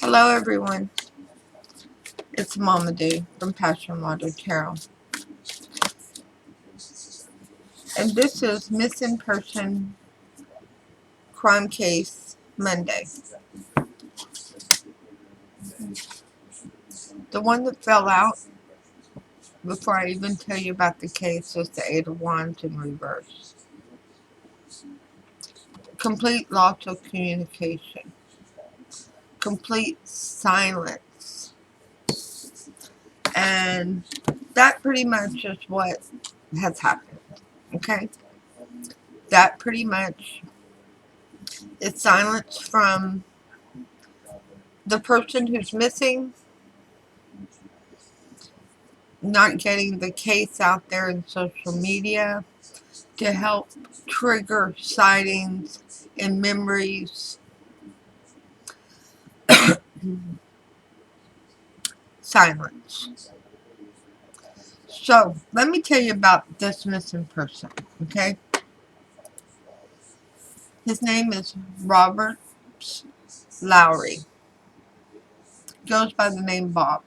Hello everyone, it's Mama Day from PassionWaterTarot, and this is Missing Person Crime Case Monday. The one that fell out, before I even tell you about the case, is the Eight of Wands in reverse. Complete loss of communication. Complete silence. And that pretty much is what has happened, okay? That pretty much is silence from the person who's missing, not getting the case out there in social media to help trigger sightings and memories. Silence. So, let me tell you about this missing person, okay? His name is Robert Lowry. Goes by the name Bob.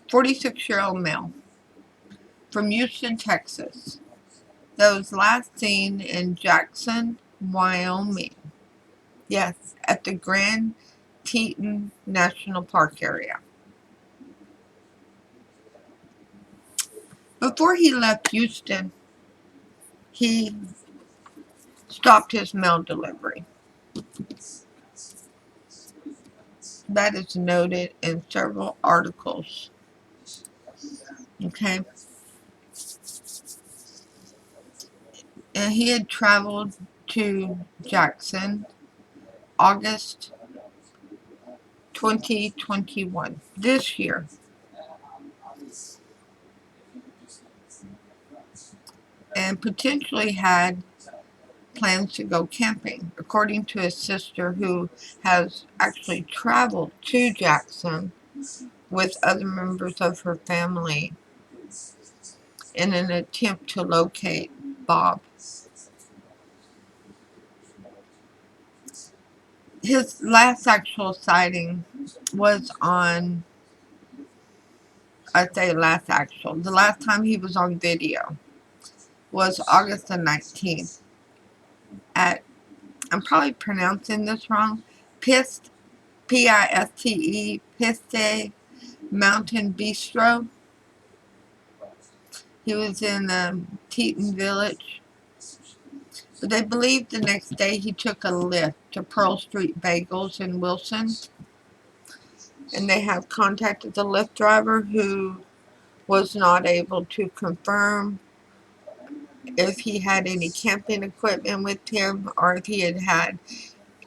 46-year-old male. From Houston, Texas. That was last seen in Jackson, Wyoming. Yes, at the Grand Teton National Park area. Before he left Houston, he stopped his mail delivery. That is noted in several articles. Okay. And he had traveled to Jackson August 2021, this year. And potentially had plans to go camping, according to his sister, who has actually traveled to Jackson with other members of her family in an attempt to locate Bob. His last actual sighting was on, the last time he was on video was August the 19th at, I'm probably pronouncing this wrong, Piste, P-I-S-T-E, Piste Mountain Bistro. He was in Teton Village. But they believe the next day he took a lift to Pearl Street Bagels in Wilson. And they have contacted the Lyft driver, who was not able to confirm if he had any camping equipment with him or if he had had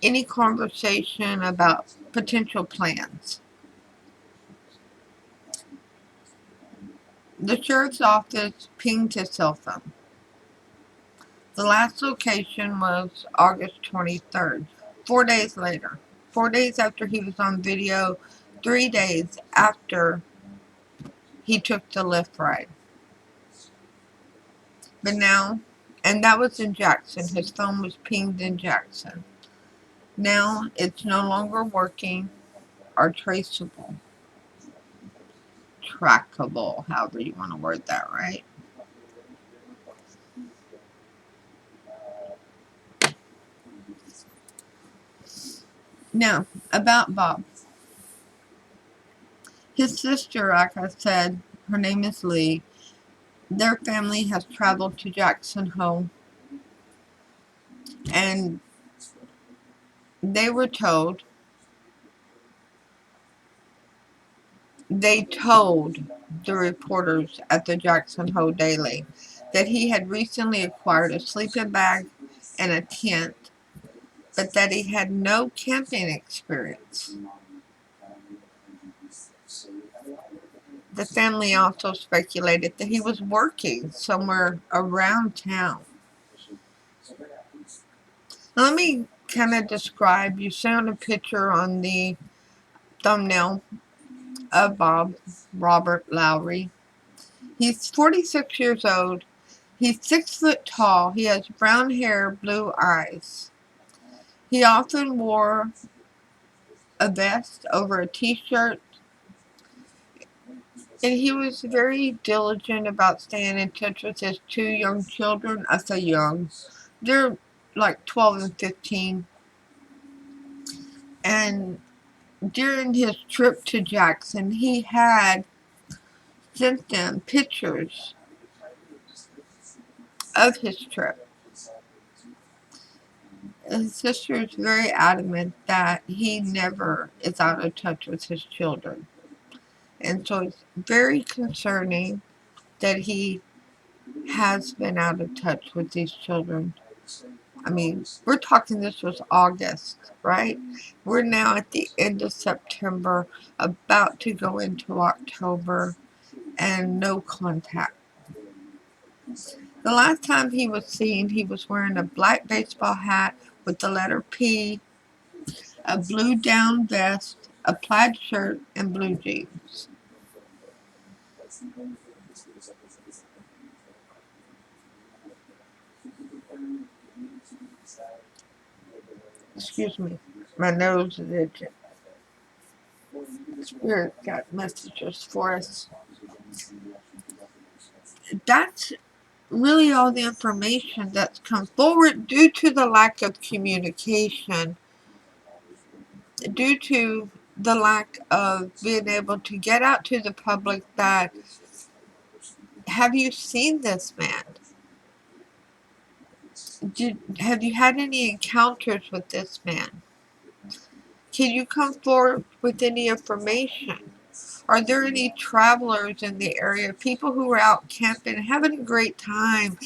any conversation about potential plans. The sheriff's office pinged his cell phone. The last location was August 23rd, 4 days later. 4 days after he was on video, 3 days after he took the Lyft ride. But now, and that was in Jackson, his phone was pinged in Jackson. Now it's no longer working or traceable. Trackable, however you want to word that, right? Now, about Bob. His sister, like I said, her name is Lee. Their family has traveled to Jackson Hole, and they were told, told the reporters at the Jackson Hole Daily that he had recently acquired a sleeping bag and a tent, but that he had no camping experience. The family also speculated that he was working somewhere around town. Now, let me kind of describe, you saw a picture on the thumbnail of Bob, Robert Lowry. He's 46 years old. He's 6 foot tall. He has brown hair, blue eyes. He often wore a vest over a t-shirt. And he was very diligent about staying in touch with his 2 young children. I say young. They're like 12 and 15. And during his trip to Jackson, he had sent them pictures of his trip. His sister is very adamant that he never is out of touch with his children. And so it's very concerning that he has been out of touch with these children. I mean, we're talking this was August, right? We're now at the end of September, about to go into October, and no contact. The last time he was seen, he was wearing a black baseball hat with the letter P, a blue down vest, a plaid shirt, and blue jeans. Excuse me, my nose is itching. Spirit got messages for us. That's really all the information that's come forward due to the lack of communication, due to the lack of being able to get out to the public that, have you seen this man? Have you had any encounters with this man? Can you come forward with any information? Are there any travelers in the area, people who were out camping, having a great time,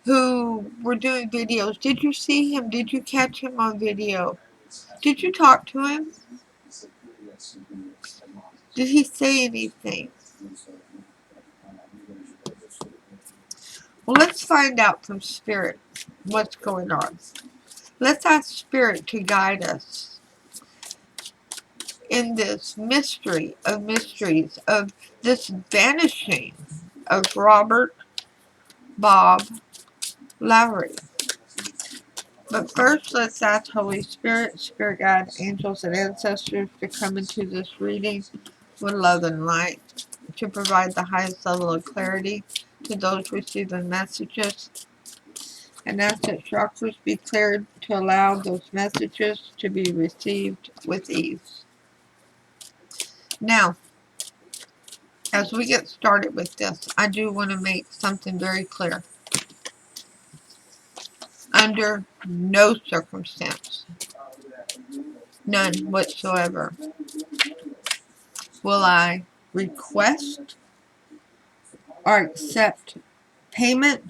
who were doing videos? Did you see him? Did you catch him on video? Did you talk to him? Did he say anything? Well, let's find out from Spirit what's going on. Let's ask Spirit to guide us in this mystery of mysteries, of this vanishing of Robert Bob Lowery. But first, let's ask Holy Spirit, Spirit Guide, angels, and ancestors to come into this reading with love and light, to provide the highest level of clarity to those receiving messages, and ask that chakras be cleared to allow those messages to be received with ease. Now, as we get started with this, I do want to make something very clear. Under no circumstance, none whatsoever, will I request or accept payment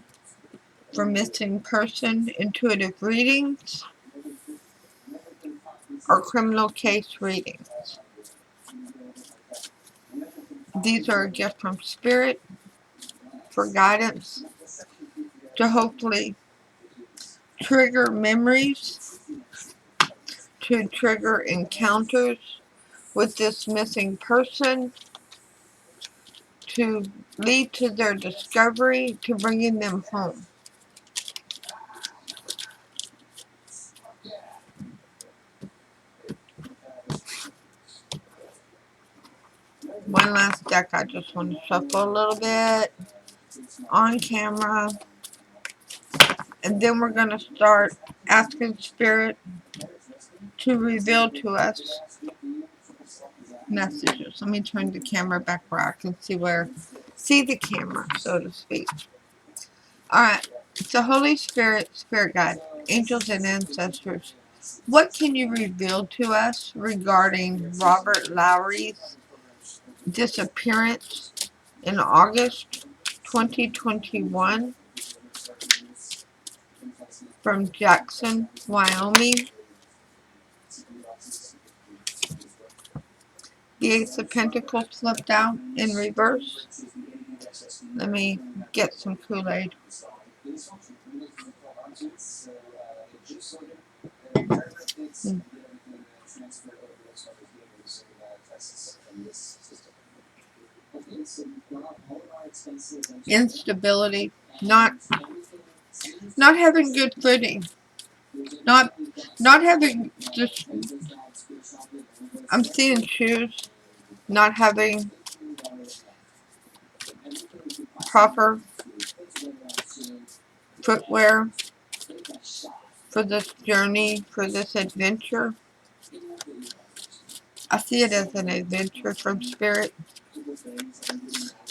for missing person intuitive readings or criminal case readings. These are a gift from Spirit for guidance to hopefully trigger memories, to trigger encounters with this missing person, to lead to their discovery, to bringing them home. One last deck I just want to shuffle a little bit on camera. And then we're going to start asking Spirit to reveal to us messages. Let me turn the camera back where I can see the camera, so to speak. Alright, so Holy Spirit, Spirit Guide, angels and ancestors, what can you reveal to us regarding Robert Lowery's disappearance in August 2021 from Jackson, Wyoming? The Ace of Pentacles flipped out in reverse. Let me get some Kool-Aid. Instability, not having good footing, not having just I'm seeing shoes not having proper footwear for this journey, for this adventure. I see it as an adventure from Spirit.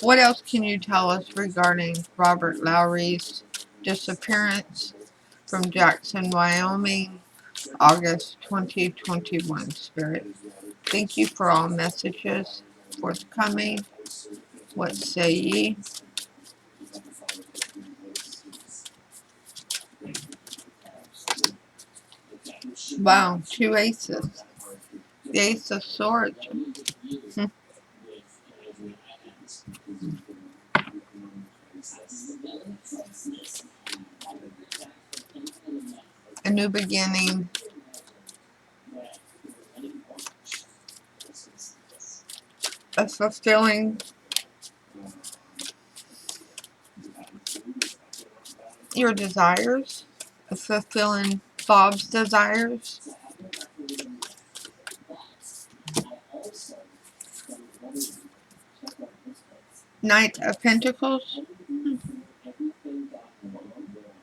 What else can you tell us regarding Robert Lowery's disappearance from Jackson, Wyoming, August 2021, Spirit? Thank you for all messages forthcoming. What say ye? Wow, 2 aces. The Ace of Swords. A new beginning. A fulfilling your desires. A fulfilling Bob's desires. Knight of Pentacles.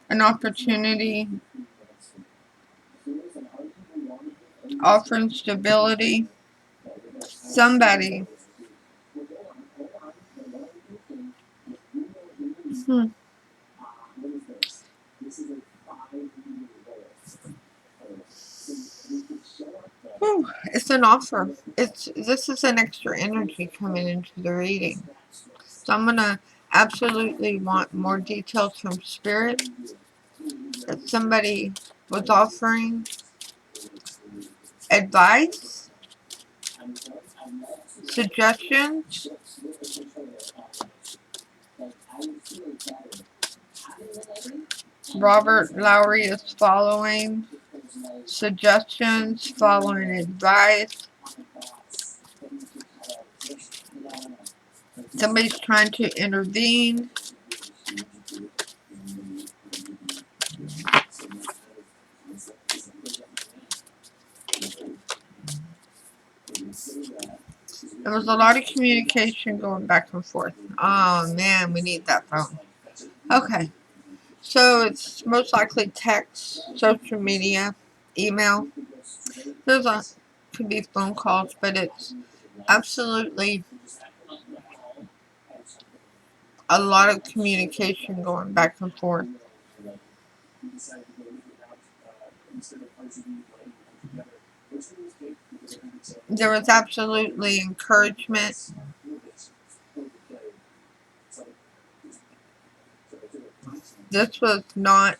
An opportunity. Offering stability. Somebody. Whew, it's an offer. This is an extra energy coming into the reading. So I'm gonna absolutely want more details from Spirit. That somebody was offering advice, suggestions. Robert Lowery is following suggestions, following advice. Somebody's trying to intervene. There was a lot of communication going back and forth. Oh man, we need that phone. Okay, so it's most likely text, social media, email. Could be phone calls, but it's absolutely a lot of communication going back and forth. There was absolutely encouragement. This was not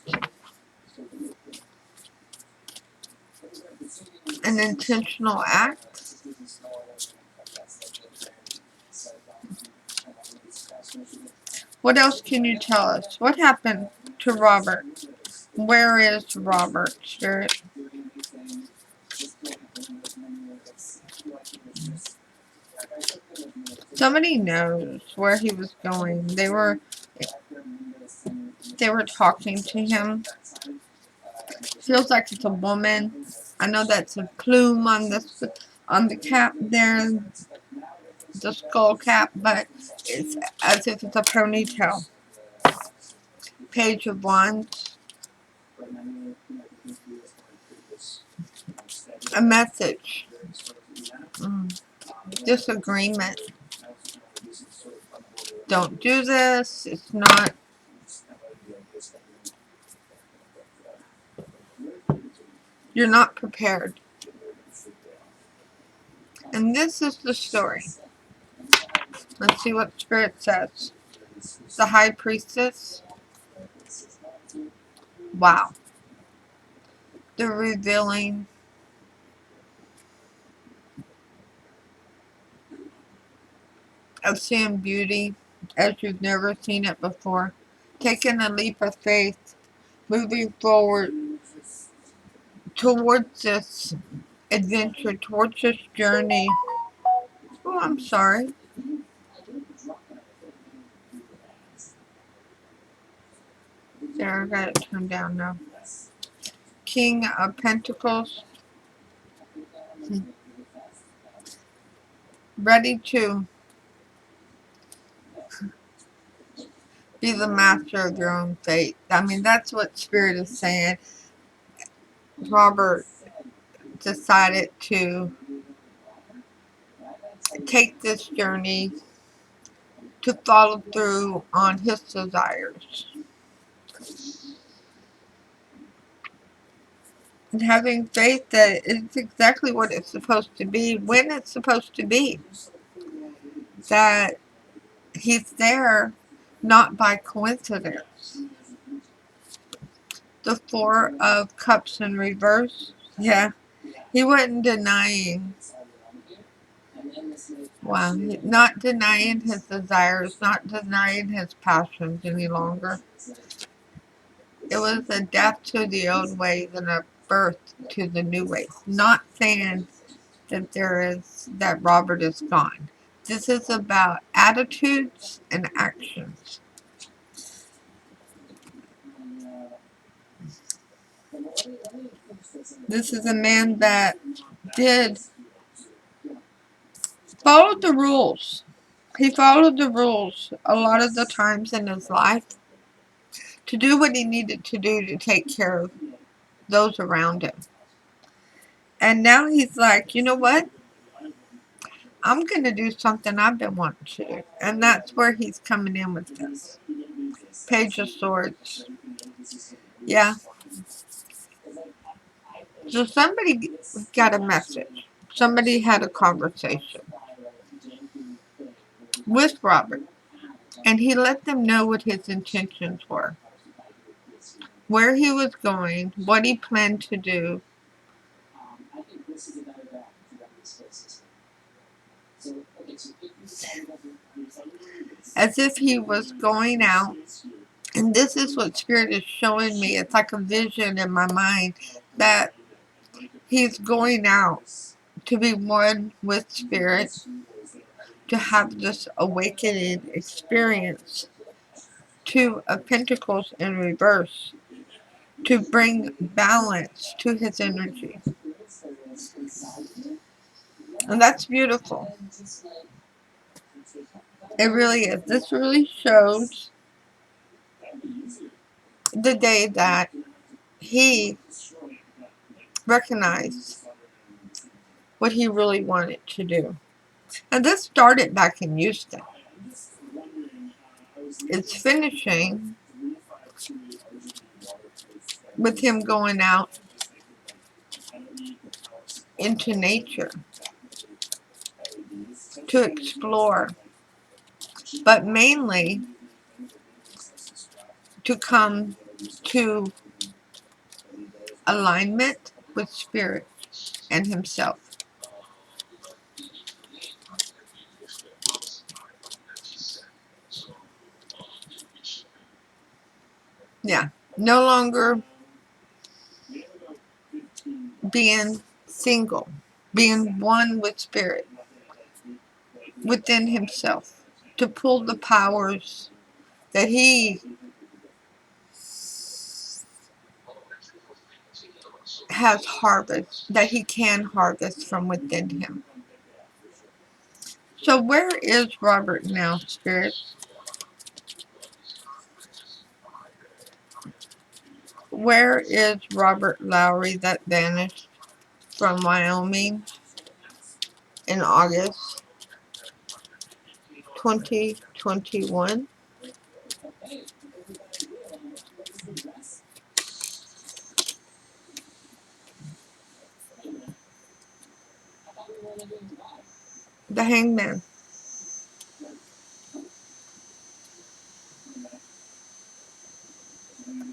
an intentional act. What else can you tell us? What happened to Robert? Where is Robert, Spirit? Somebody knows where he was going. They were talking to him. Feels like it's a woman. I know that's a plume on the cap there, the skull cap, but it's as if it's a ponytail. Page of Wands. A message. Disagreement. Don't do this. It's not. You're not prepared. And this is the story. Let's see what Spirit says. The High Priestess. Wow. The revealing of seeing beauty as you've never seen it before. Taking a leap of faith. Moving forward towards this adventure, towards this journey. Oh, I'm sorry. There, I got it turned down now. King of Pentacles. ready to be the master of your own fate. I mean, that's what Spirit is saying. Robert decided to take this journey to follow through on his desires. And having faith that it's exactly what it's supposed to be, when it's supposed to be. That he's there not by coincidence. The Four of Cups in reverse. Yeah. He wasn't denying. Wow. Not denying his desires, not denying his passions any longer. It was a death to the old ways and a birth to the new ways. Not saying that Robert is gone. This is about attitudes and actions. This is a man that did follow the rules. He followed the rules a lot of the times in his life to do what he needed to do to take care of those around him. And now he's like, you know what? I'm going to do something I've been wanting to do. And that's where he's coming in with this. Page of Swords. Yeah. So somebody got a message. Somebody had a conversation with Robert. And he let them know what his intentions were. Where he was going, what he planned to do. As if he was going out. And this is what Spirit is showing me. It's like a vision in my mind that he's going out to be one with Spirit, to have this awakening experience. Two of Pentacles in reverse, to bring balance to his energy. And that's beautiful. It really is. This really shows the day that he recognized what he really wanted to do. And this started back in Houston. It's finishing with him going out into nature to explore, but mainly to come to alignment with Spirit and himself. Yeah, no longer being single, being one with Spirit within himself, to pull the powers that he has harvest, that he can harvest from within him. So where is Robert now, Spirit? Where is Robert Lowery that vanished from Wyoming in August 2021? The Hangman.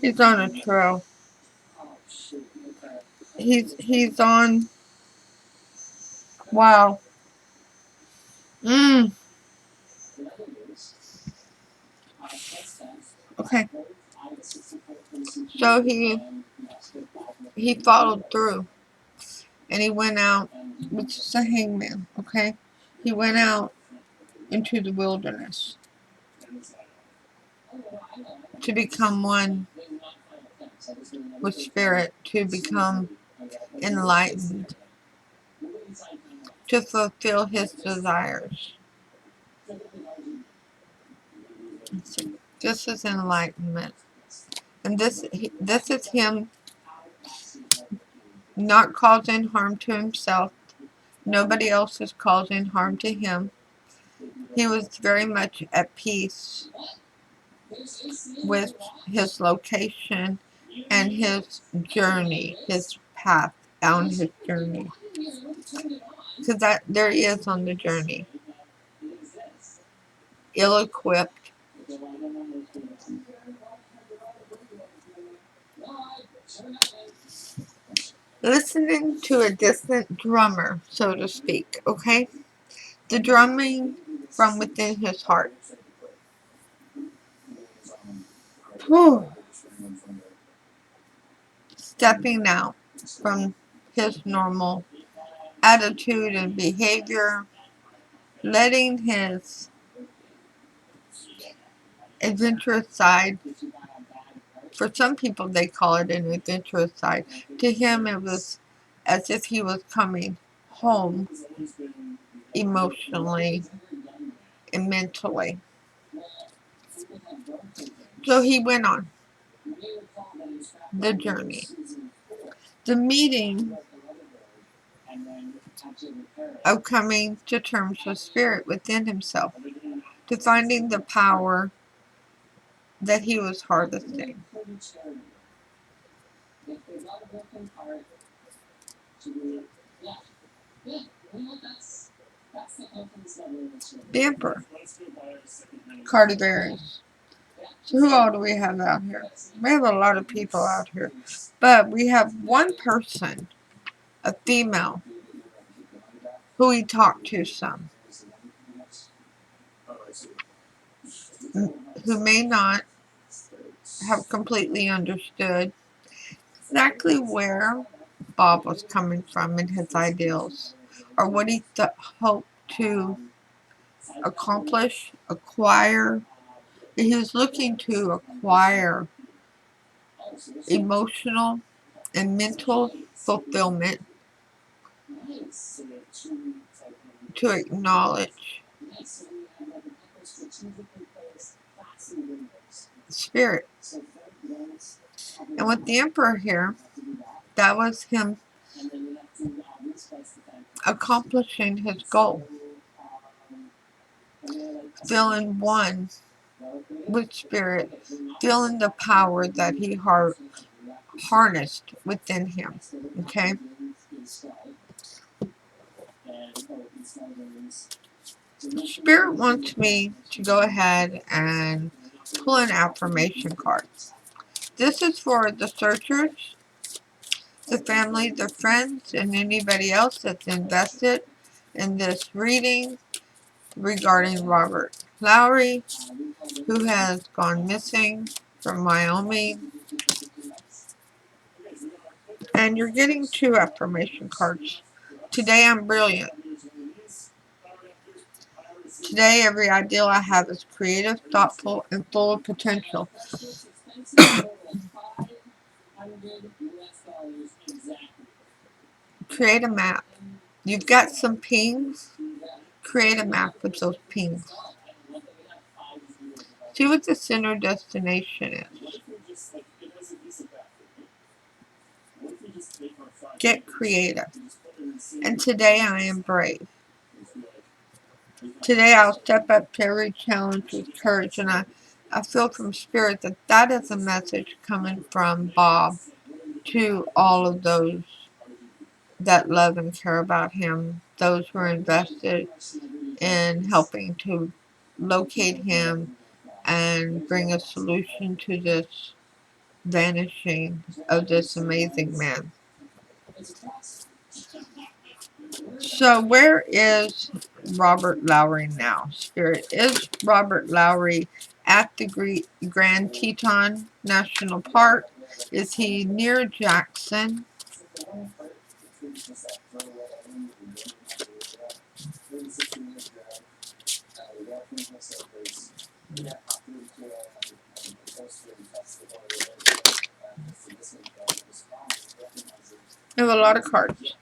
He's on a trail. He's on. Wow. Okay. So he followed through, and he went out, which is the Hangman. Okay. He went out into the wilderness to become one with Spirit, to become enlightened, to fulfill his desires. This is enlightenment. And this is him not causing harm to himself. Nobody else is causing harm to him. He was very much at peace with his location and his journey, his path down his journey. Because there he is on the journey. Ill-equipped. Listening to a distant drummer, so to speak, okay? The drumming from within his heart. Whew. Stepping out from his normal attitude and behavior, letting his adventurous side, for some people they call it an adventurous side, to him it was as if he was coming home emotionally and mentally. So he went on the journey. The meeting of coming to terms with spirit within himself, to finding the power that he was harvesting. The Emperor, card of Aries. So who all do we have out here? We have a lot of people out here. But we have one person, a female, who he talked to some, who may not have completely understood exactly where Bob was coming from in his ideals, or what he hoped to accomplish, acquire. He was looking to acquire emotional and mental fulfillment, to acknowledge spirit. And with the Emperor here, that was him accomplishing his goal, feeling one with spirit, feeling the power that he harnessed within him. Okay? Spirit wants me to go ahead and pull an affirmation card. This is for the searchers, the family, the friends, and anybody else that's invested in this reading regarding Robert Lowry, who has gone missing from Wyoming. And you're getting 2 affirmation cards. Today I'm brilliant. Today every ideal I have is creative, thoughtful, and full of potential. Create a map. You've got some pings. Create a map with those pings. See what the center destination is. Get creative. And today I am brave. Today I'll step up to every challenge with courage, and I feel from spirit that that is a message coming from Bob to all of those that love and care about him, those who are invested in helping to locate him and bring a solution to this vanishing of this amazing man. So where is Robert Lowry now, Spirit? Is Robert Lowry at the Grand Teton National Park? Is he near Jackson? I have a lot of cards.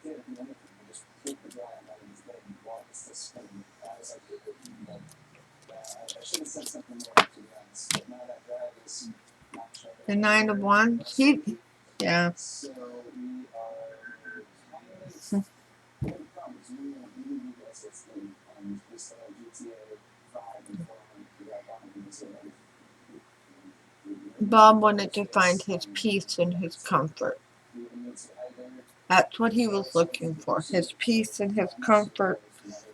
The Nine of Wands. Yeah. Bob wanted to find his peace and his comfort. That's what he was looking for, his peace and his comfort.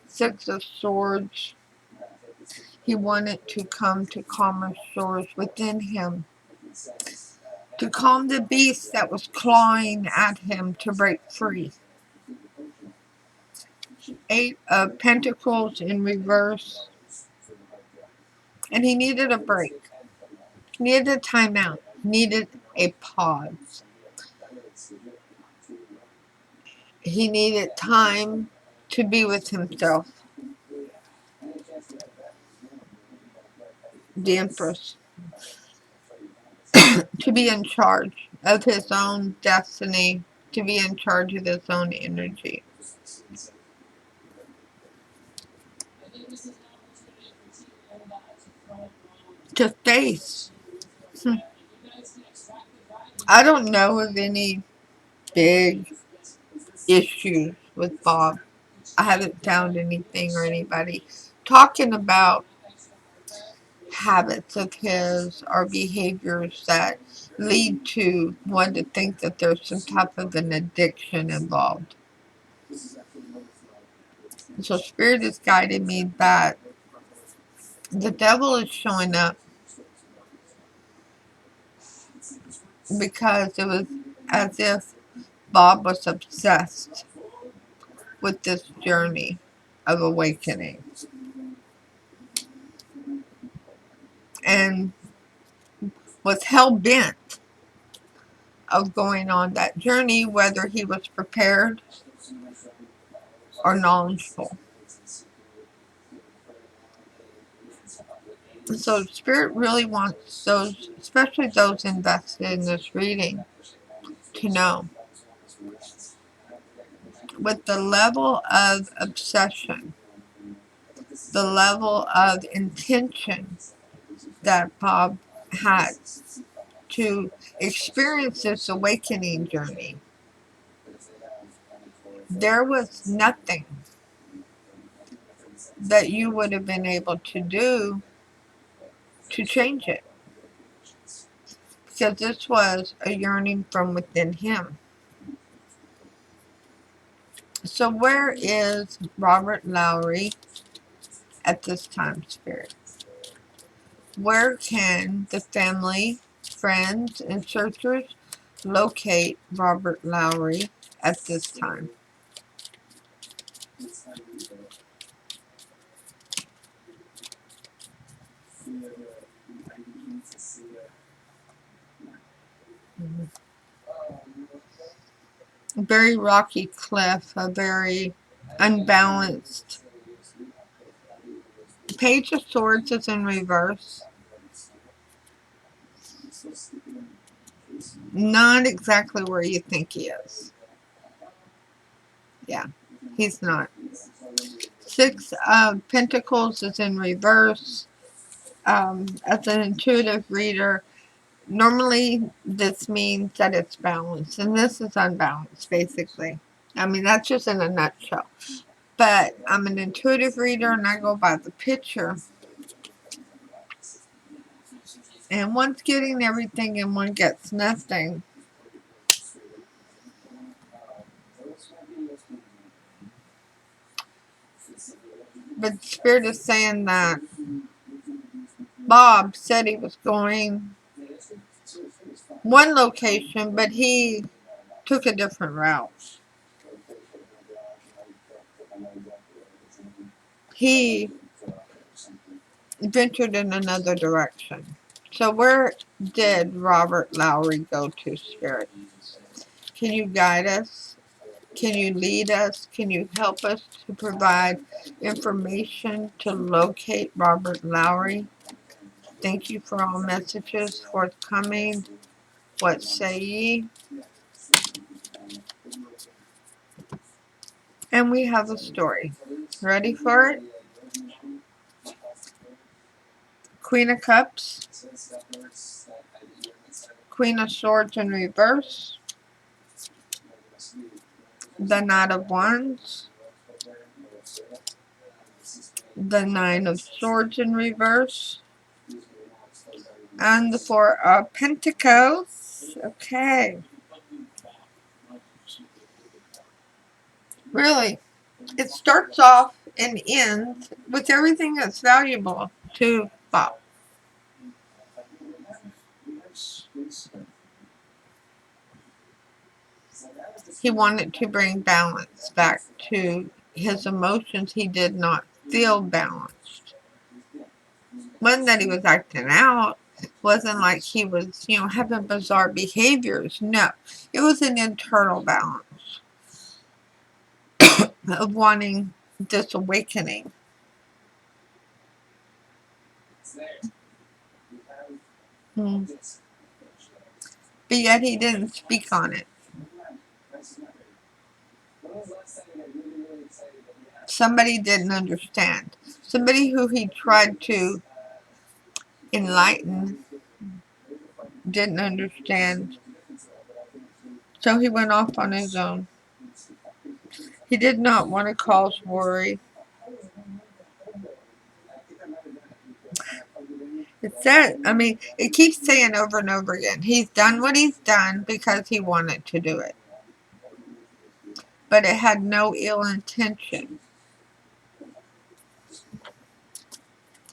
Six of Swords. He wanted to come to calmer shores within him, to calm the beast that was clawing at him to break free. Eight of Pentacles in reverse. And he needed a break. He needed a timeout. He needed a pause. He needed time to be with himself. The Empress. To be in charge of his own destiny. To be in charge of his own energy. To face. I don't know of any big issues with Bob. I haven't found anything or anybody talking about habits of his or behaviors that lead to one to think that there's some type of an addiction involved. So Spirit is guiding me that the devil is showing up because it was as if Bob was obsessed with this journey of awakening and was hell-bent of going on that journey, whether he was prepared or knowledgeable. So Spirit really wants those, especially those invested in this reading, to know with the level of obsession, the level of intention that Bob had to experience this awakening journey. There was nothing that you would have been able to do to change it. Because this was a yearning from within him. So where is Robert Lowry at this time, Spirit? Where can the family, friends, and searchers locate Robert Lowry at this time? A very rocky cliff, a very unbalanced. Page of Swords is in reverse. Not exactly where you think he is. Yeah, he's not. Six of Pentacles is in reverse. As an intuitive reader, normally this means that it's balanced, and this is unbalanced, basically. I mean, that's just in a nutshell. But I'm an intuitive reader, and I go by the picture. And one's getting everything, and one gets nothing. But Spirit is saying that Bob said he was going one location, but he took a different route. He ventured in another direction. So where did Robert Lowry go to, Spirit? Can you guide us? Can you lead us? Can you help us to provide information to locate Robert Lowry? Thank you for all messages forthcoming. What say ye? And we have a story. Ready for it? Queen of Cups, Queen of Swords in reverse, the Knight of Wands, the Nine of Swords in reverse, and the Four of Pentacles. Okay. Really, it starts off and ends with everything that's valuable to Bob. He wanted to bring balance back to his emotions. He did not feel balanced. Wasn't that he was acting out. Wasn't like he was, having bizarre behaviors. No, it was an internal balance of wanting this awakening. Hmm. But yet he didn't speak on it. Somebody didn't understand. Somebody who he tried to enlighten didn't understand. So he went off on his own. He did not want to cause worry. It keeps saying over and over again, he's done what he's done because he wanted to do it. But it had no ill intention.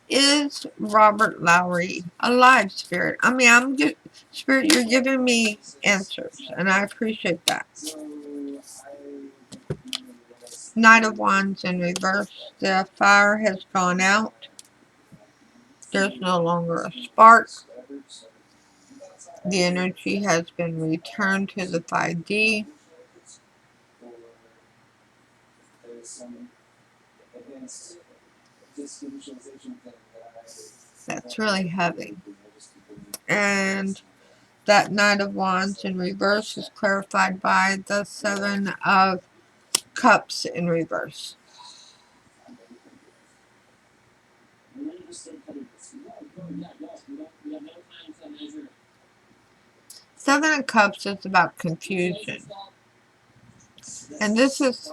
Is Robert Lowery alive, Spirit? Spirit, you're giving me answers, and I appreciate that. Knight of Wands in reverse. The fire has gone out. There's no longer a spark. The energy has been returned to the 5D. That's really heavy. And that Knight of Wands in reverse is clarified by the Seven of Cups in reverse. Seven of Cups is about confusion. And this is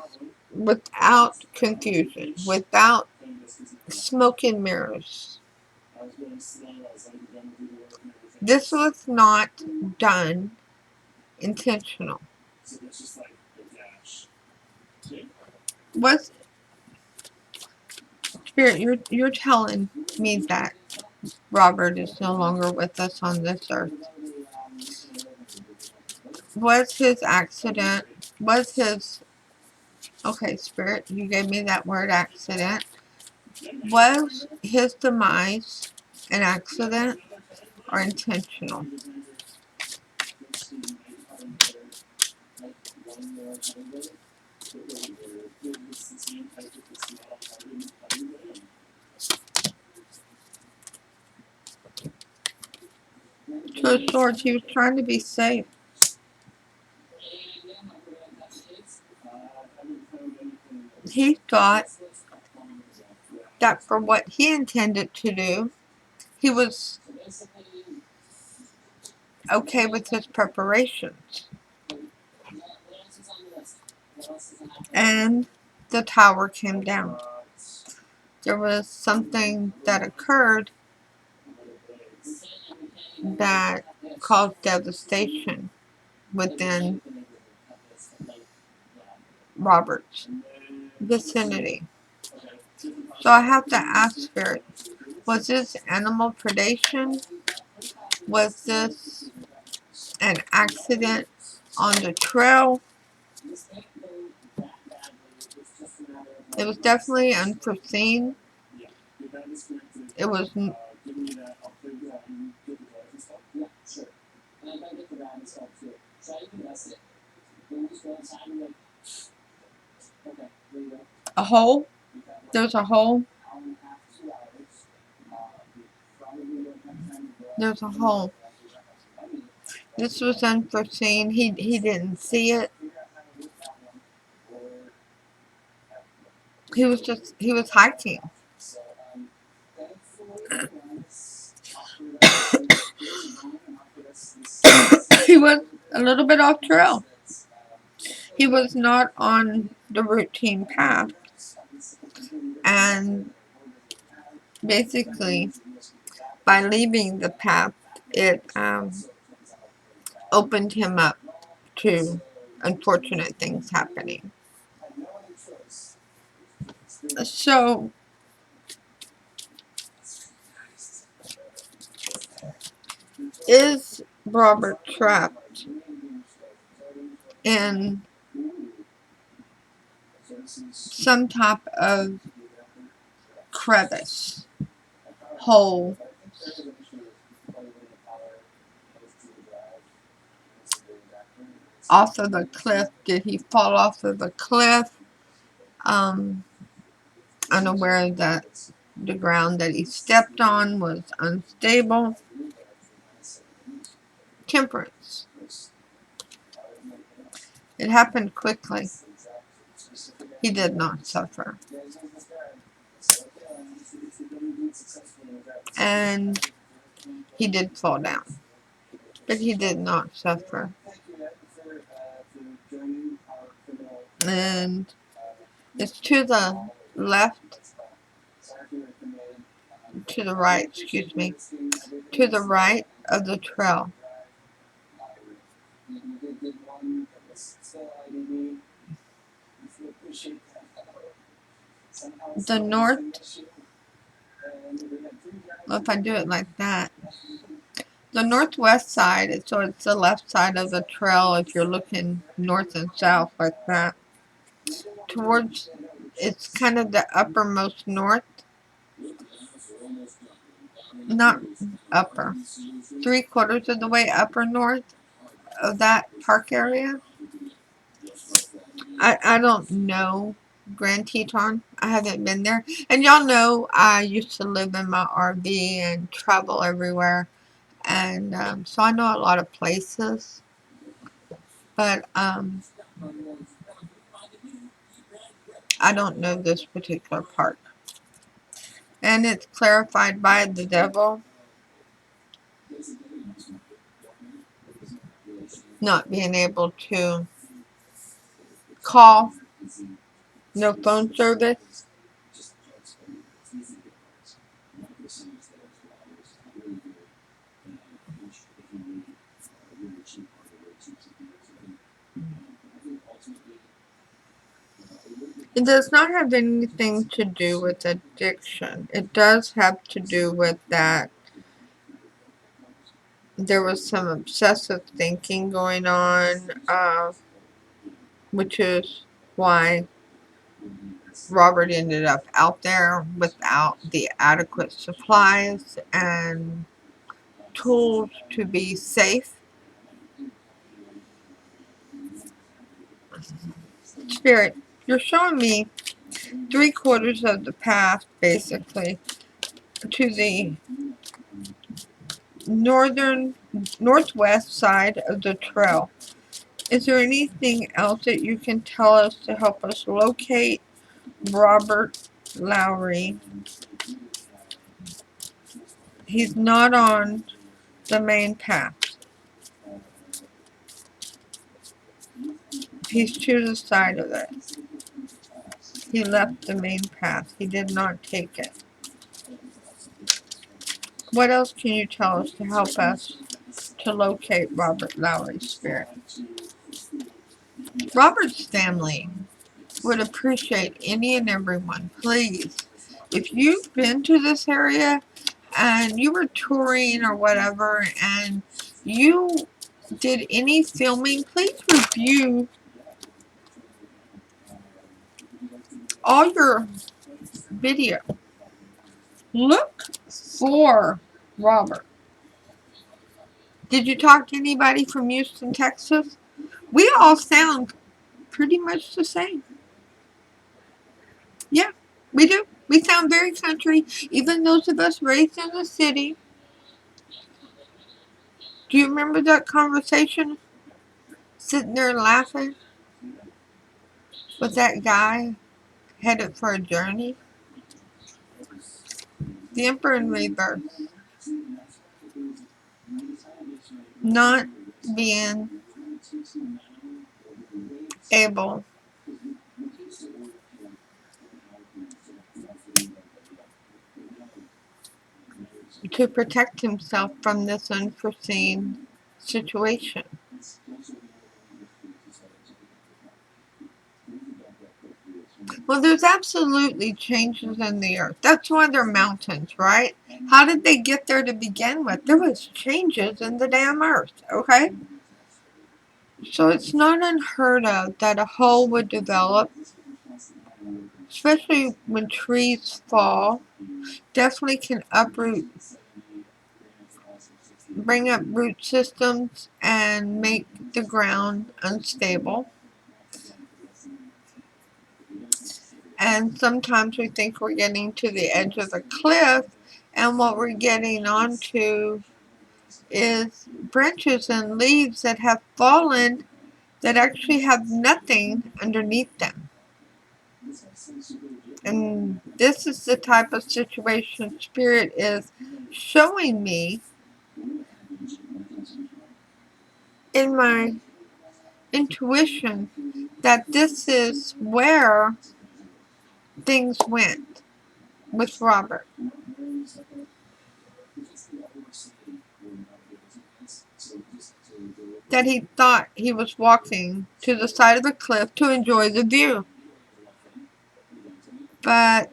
without confusion, without smoke and mirrors. This was not done intentional. Was Spirit, you're telling me that Robert is no longer with us on this earth. Was his accident, okay, Spirit, you gave me that word accident. Was his demise an accident or intentional? Two of Swords, he was trying to be safe. He thought that for what he intended to do, he was okay with his preparations. And the tower came down. There was something that occurred that caused devastation within Robert's vicinity. So I have to ask, Spirit, was this animal predation? Was this an accident on the trail? It was definitely unforeseen. It was a hole. There's a hole. There's a hole. This was unforeseen. He didn't see it. he was hiking. He was a little bit off trail. He was not on the routine path. And basically, by leaving the path, it opened him up to unfortunate things happening. So, is Robert trapped in some type of crevice, hole, off of a cliff? Did he fall off of a cliff? Unaware that the ground that he stepped on was unstable. Temperance. It happened quickly. He did not suffer. And he did fall down. But he did not suffer. And it's to the left, to the right, excuse me, to the right of the trail. The north, if I do it like that, the northwest side, so it's the left side of the trail if you're looking north and south like that. Towards, it's kind of the uppermost north, not upper, 3/4 of the way upper north of that park area. I don't know Grand Teton. I haven't been there. And y'all know I used to live in my RV and travel everywhere. And so I know a lot of places. But I don't know this particular park. And it's clarified by the devil not being able to call, no phone service. It does not have anything to do with addiction. It does have to do with that there was some obsessive thinking going on, which is why Robert ended up out there without the adequate supplies and tools to be safe. Spirit, you're showing me 3/4 of the path, basically, to the northwest side of the trail. Is there anything else that you can tell us to help us locate Robert Lowery? He's not on the main path. He's to the side of it. He left the main path. He did not take it. What else can you tell us to help us to locate Robert Lowery's spirit? Robert's family would appreciate any and everyone. Please, if you've been to this area and you were touring or whatever and you did any filming, please review all your video. Look for Robert. Did you talk to anybody from Houston, Texas? We all sound pretty much the same. Yeah, we do. We sound very country, even those of us raised in the city. Do you remember that conversation? Sitting there laughing with that guy headed for a journey. The Emperor in reverse. Not being able to protect himself from this unforeseen situation. Well, there's absolutely changes in the earth. That's why they're mountains, right? How did they get there to begin with? There was changes in the damn earth, okay? So it's not unheard of that a hole would develop, especially when trees fall. Definitely can uproot, bring up root systems and make the ground unstable. And sometimes we think we're getting to the edge of the cliff, and what we're getting onto is branches and leaves that have fallen that actually have nothing underneath them. And this is the type of situation Spirit is showing me in my intuition, that this is where things went with Robert. That he thought he was walking to the side of the cliff to enjoy the view. But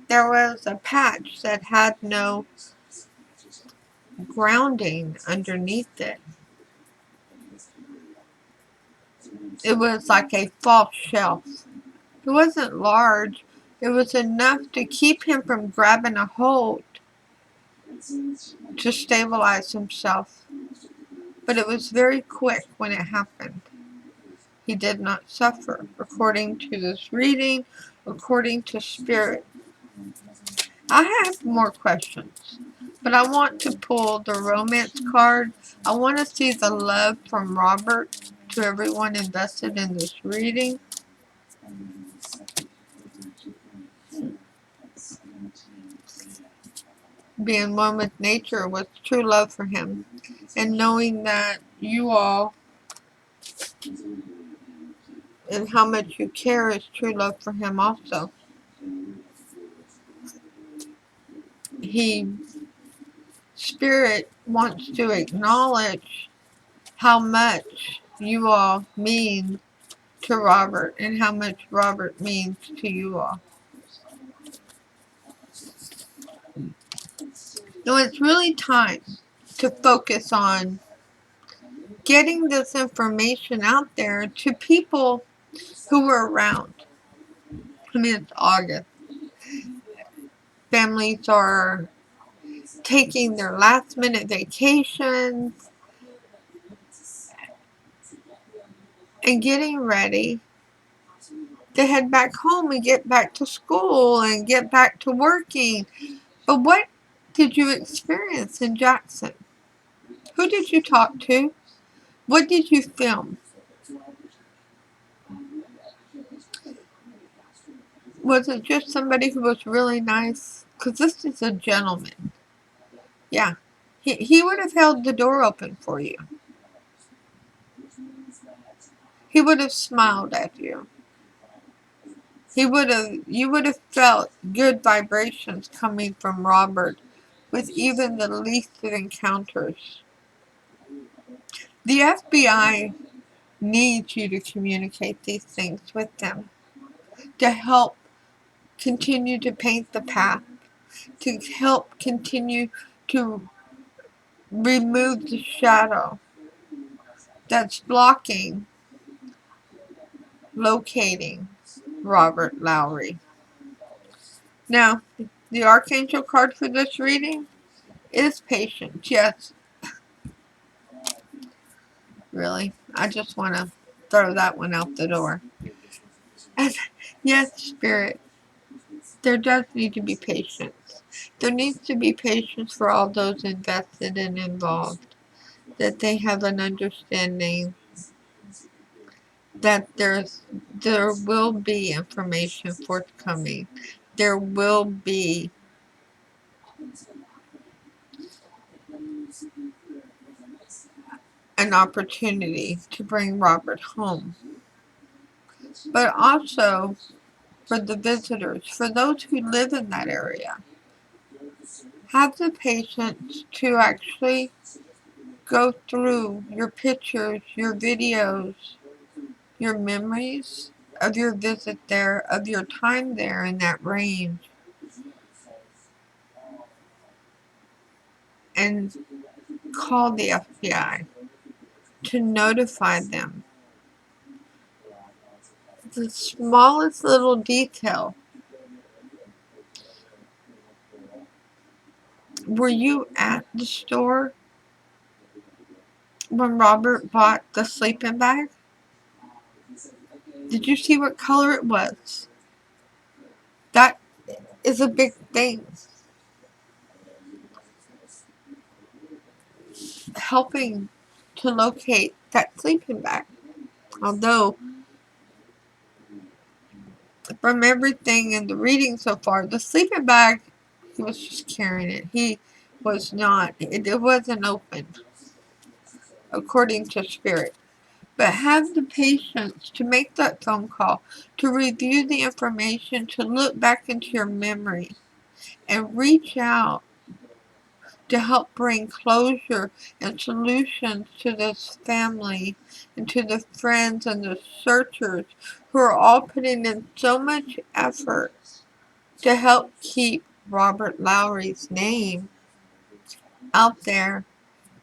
there was a patch that had no grounding underneath it. It was like a false shelf. It wasn't large. It was enough to keep him from grabbing a hold to stabilize himself. But it was very quick when it happened. He did not suffer, according to this reading, according to Spirit. I have more questions, but I want to pull the romance card. I want to see the love from Robert to everyone invested in this reading. Being one with nature with true love for him, and knowing that you all and how much you care is true love for him also. Spirit wants to acknowledge how much you all mean to Robert and how much Robert means to you all. So it's really time to focus on getting this information out there to people who were around. I mean, it's August. Families are taking their last minute vacations and getting ready to head back home and get back to school and get back to working. But what did you experience in Jackson? Who did you talk to? What did you film? Was it just somebody who was really nice? Because this is a gentleman. Yeah. He would have held the door open for you. He would have smiled at you. You would have felt good vibrations coming from Robert with even the least of encounters. The FBI needs you to communicate these things with them to help continue to paint the path, to help continue to remove the shadow that's blocking locating Robert Lowry. Now, the Archangel card for this reading is patience. Yes. Really? I just want to throw that one out the door. And yes, Spirit, there does need to be patience. There needs to be patience for all those invested and involved, that they have an understanding that there will be information forthcoming. There will be an opportunity to bring Robert home. But also for the visitors, for those who live in that area, have the patience to actually go through your pictures, your videos, your memories of your visit there, of your time there in that range, and call the FBI to notify them. The smallest little detail. Were you at the store when Robert bought the sleeping bag? Did you see what color it was? That is a big thing. Helping to locate that sleeping bag. Although, from everything in the reading so far, the sleeping bag, he was just carrying it. He was not, it wasn't open, according to Spirit. But have the patience to make that phone call, to review the information, to look back into your memory, and reach out to help bring closure and solutions to this family and to the friends and the searchers who are all putting in so much effort to help keep Robert Lowery's name out there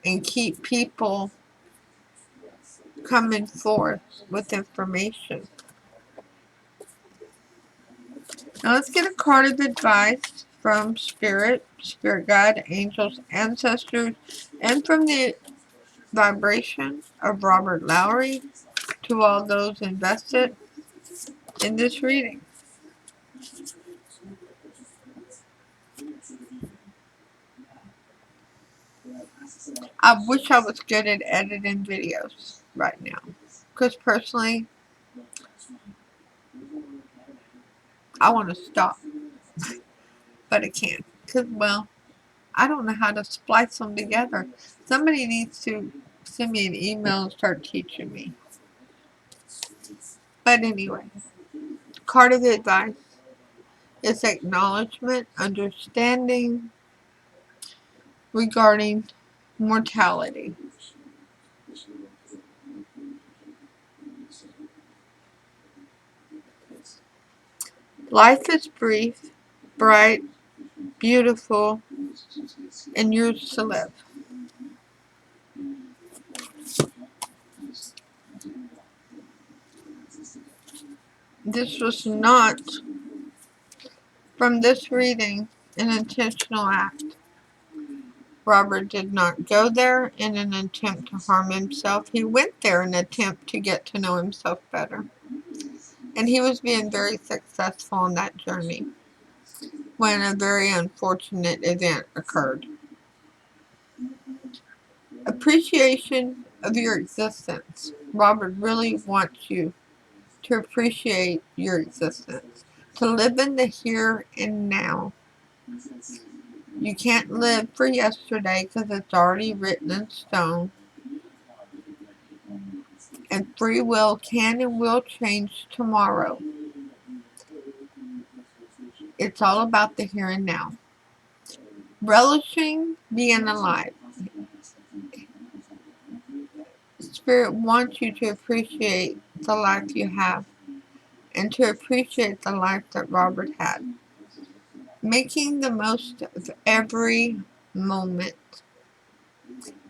and keep people coming forth with information. Now let's get a card of advice from Spirit, Spirit Guide, Angels, Ancestors, and from the vibration of Robert Lowery to all those invested in this reading. I wish I was good at editing videos right now. Because personally, I want to stop. But I can't. Because, well, I don't know how to splice them together. Somebody needs to send me an email and start teaching me. But anyway, card of advice is acknowledgement, understanding regarding mortality. Life is brief, bright, beautiful, and yours to live. This was not, from this reading, an intentional act. Robert did not go there in an attempt to harm himself. He went there in an attempt to get to know himself better. And he was being very successful in that journey when a very unfortunate event occurred. Appreciation of your existence. Robert really wants you to appreciate your existence, to live in the here and now. You can't live for yesterday because it's already written in stone. And free will can and will change tomorrow. It's all about the here and now. Relishing being alive. Spirit wants you to appreciate the life you have and to appreciate the life that Robert had. Making the most of every moment.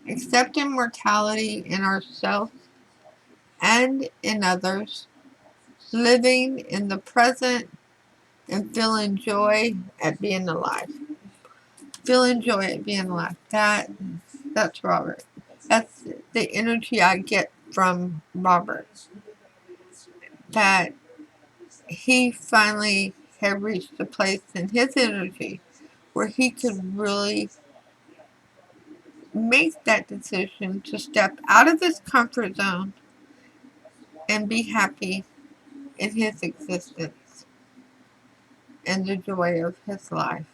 Accepting mortality in ourselves and in others. Living in the present and feeling joy at being alive. Feeling joy at being alive. That's Robert. That's the energy I get from Robert. That he finally had reached a place in his energy where he could really make that decision to step out of his comfort zone and be happy in his existence and the joy of his life.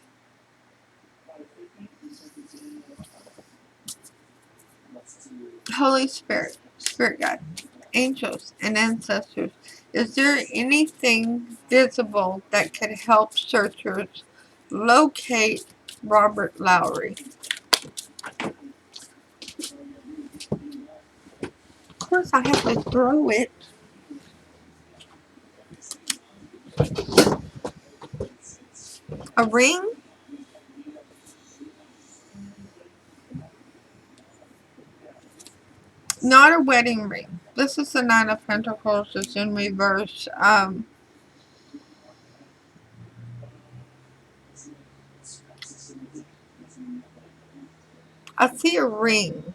Holy Spirit, Spirit God, angels, and ancestors, is there anything visible that could help searchers locate Robert Lowery? Of course, I have to throw it. A ring? Not a wedding ring. This is the Nine of Pentacles. It's in reverse. I see a ring.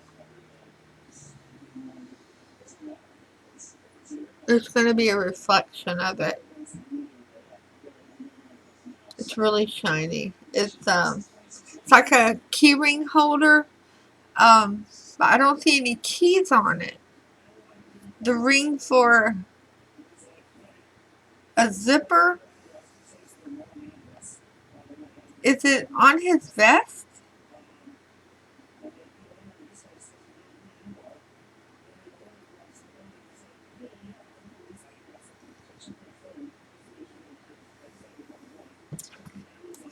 There's going to be a reflection of it. It's really shiny. It's like a key ring holder. But I don't see any keys on it. The ring for a zipper. Is it on his vest?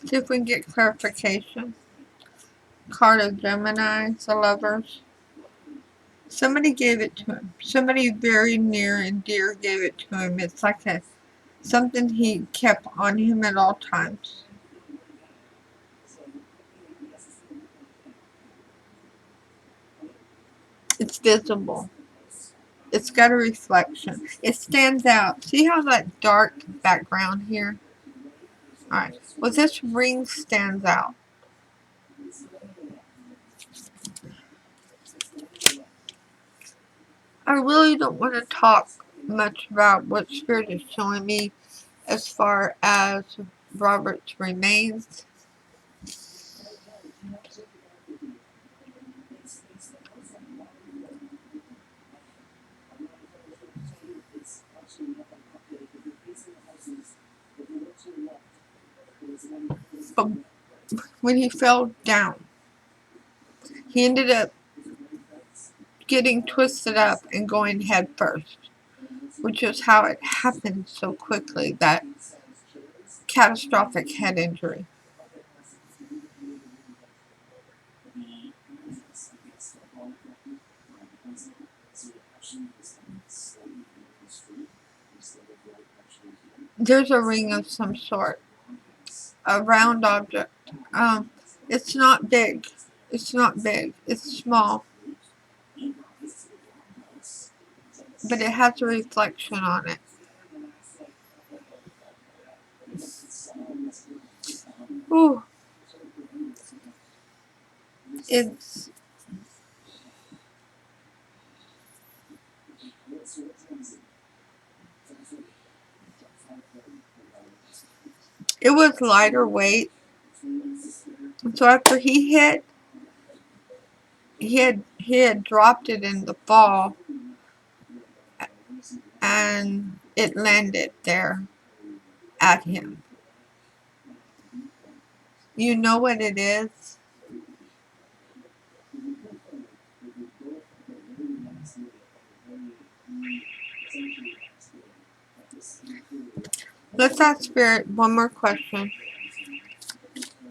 See if we can get clarification. Card of Gemini, the Lovers. Somebody gave it to him. Somebody very near and dear gave it to him. It's like something he kept on him at all times. It's visible. It's got a reflection. It stands out. See how that dark background here? Alright. Well, this ring stands out. I really don't want to talk much about what Spirit is showing me as far as Robert's remains. But when he fell down, he ended up getting twisted up and going head first, which is how it happened so quickly, that catastrophic head injury. There's a ring of some sort, a round object. It's not big. It's not big. It's small. But it has a reflection on it. Ooh. It was lighter weight. So after he hit, he had dropped it in the fall, and it landed there at him. You know what it is? Let's ask Spirit one more question.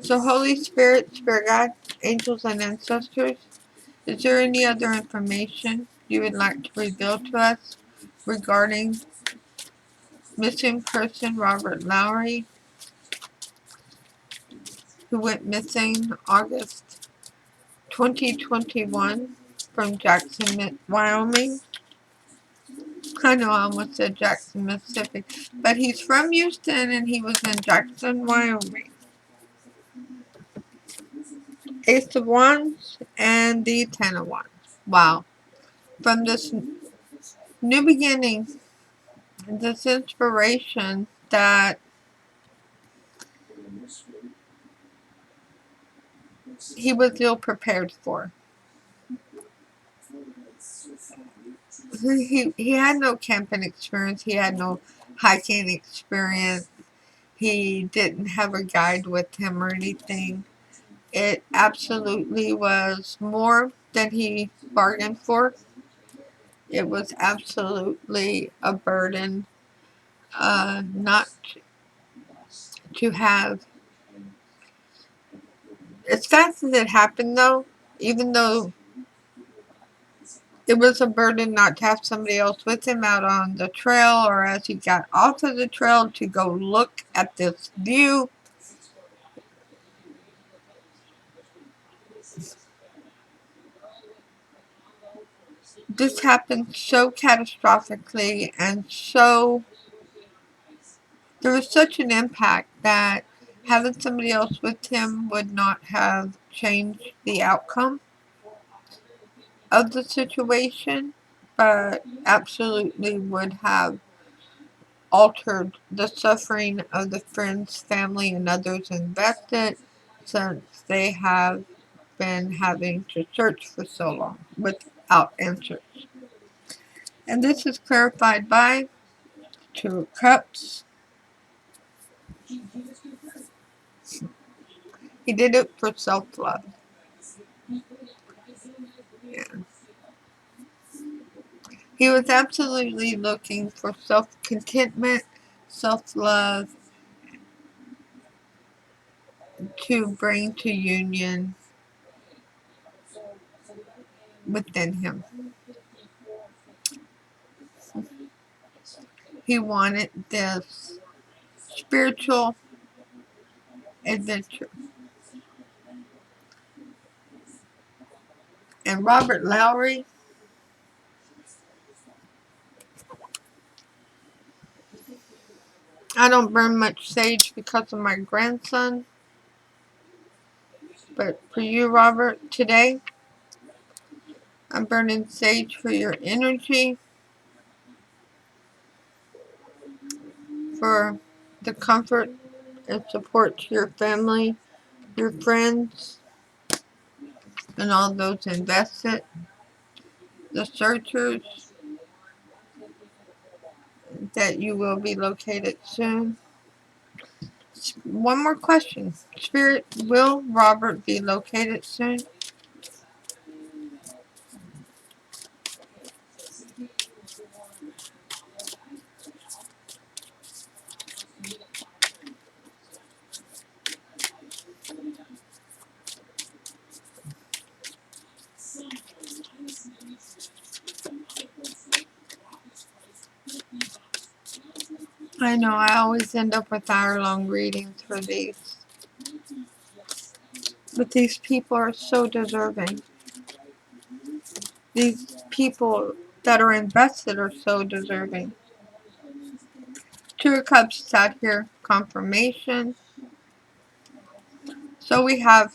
So Holy Spirit, Spirit God, angels and ancestors, is there any other information you would like to reveal to us regarding missing person Robert Lowery, who went missing August 2021 from Jackson, Wyoming? I know I almost said Jackson, Mississippi, but he's from Houston and he was in Jackson, Wyoming. Ace of Wands and the Ten of Wands. Wow. From this new beginning, this inspiration that he was ill prepared for. he had no camping experience. He had no hiking experience. He didn't have a guide with him or anything. It absolutely was more than he bargained for. It was absolutely a burden not to have. It's fast as it happened, though, even though it was a burden not to have somebody else with him out on the trail or as he got off of the trail to go look at this view. This happened so catastrophically and so there was such an impact that having somebody else with him would not have changed the outcome of the situation, but absolutely would have altered the suffering of the friends, family, and others invested since they have been having to search for so long without answers. And this is clarified by Two of Cups. He did it for self-love. Yeah. He was absolutely looking for self-contentment, self-love to bring to union within him. He wanted this spiritual adventure. And Robert Lowry, I don't burn much sage because of my grandson, but for you, Robert, today, I'm burning sage for your energy, for the comfort and support to your family, your friends, and all those invested, the searchers, that you will be located soon. One more question. Spirit, will Robert be located soon? I know I always end up with hour-long readings for these. But these people are so deserving. These people that are invested are so deserving. Two of Cups is out here. Confirmation. So we have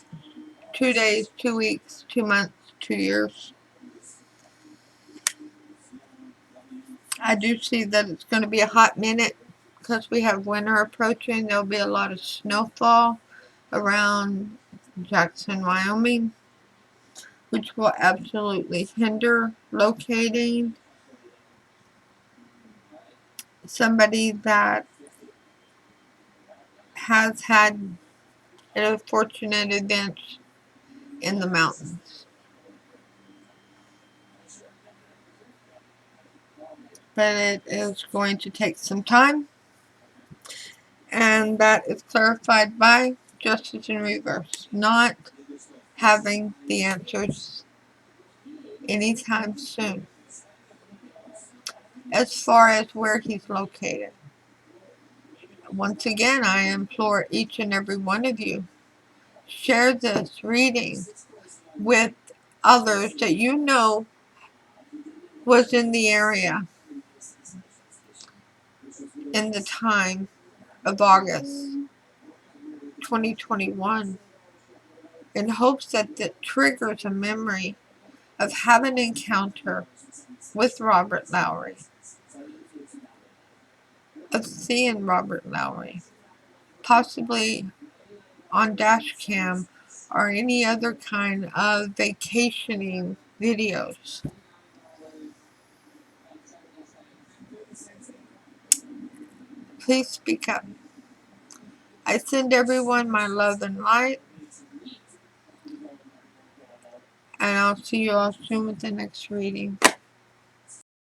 2 days, 2 weeks, 2 months, 2 years. I do see that it's going to be a hot minute because we have winter approaching. There'll be a lot of snowfall around Jackson, Wyoming, which will absolutely hinder locating somebody that has had an unfortunate event in the mountains. But it is going to take some time, and that is clarified by Justice in Reverse. Not having the answers anytime soon as far as where he's located. Once again, I implore each and every one of you, share this reading with others that you know was in the area in the time of August 2021 in hopes that it triggers a memory of having an encounter with Robert Lowry, of seeing Robert Lowry, possibly on dash cam or any other kind of vacationing videos. Please speak up. I send everyone my love and light. And I'll see you all soon with the next reading.